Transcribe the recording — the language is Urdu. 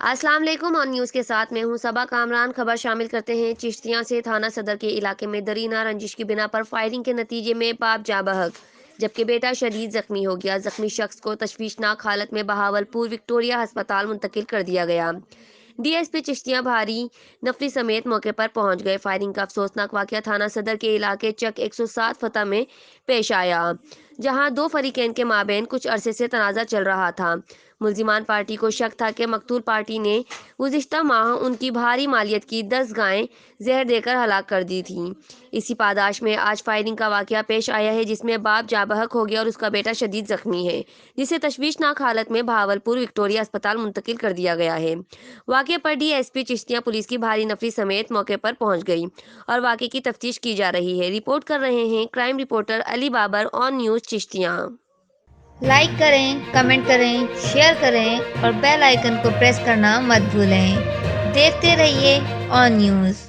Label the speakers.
Speaker 1: السلام علیکم، اور نیوز کے ساتھ میں ہوں صبا کامران۔ خبر شامل کرتے ہیں چشتیاں سے۔ تھانہ صدر کے علاقے میں درینہ رنجش کی بنا پر فائرنگ کے نتیجے میں باپ جاں بحق جبکہ بیٹا شدید زخمی ہو گیا۔ زخمی شخص کو تشویشناک حالت میں بہاولپور وکٹوریہ ہسپتال منتقل کر دیا گیا۔ ڈی ایس پی چشتیاں بھاری نفری سمیت موقع پر پہنچ گئے۔ فائرنگ کا افسوسناک واقعہ تھانہ صدر کے علاقے چک 107 فتح میں پیش آیا، جہاں دو فریقین کے مابین کچھ عرصے سے تنازع چل رہا تھا۔ ملزمان پارٹی کو شک تھا کہ مقتول پارٹی نے گزشتہ ماہ ان کی بھاری مالیت کی 10 گائیں زہر دے کر ہلاک کر دی تھیں۔ اسی پاداش میں آج فائرنگ کا واقعہ پیش آیا ہے، جس میں باپ جاں بحق ہو گیا اور اس کا بیٹا شدید زخمی ہے، جسے تشویشناک حالت میں بہاولپور وکٹوریہ اسپتال منتقل کر دیا گیا ہے۔ واقعے پر D S P Chishtian police کی بھاری نفری سمیت موقع پر پہنچ گئی اور واقعے کی تفتیش کی جا رہی ہے۔ رپورٹ کر رہے ہیں کرائم رپورٹر علی بابر آن نیوز چشتیاں۔
Speaker 2: لائک کریں، کمنٹ کریں، شیئر کریں اور بیل آئیکن کو پریس کرنا مت بھولیں۔ دیکھتے رہیے آن نیوز۔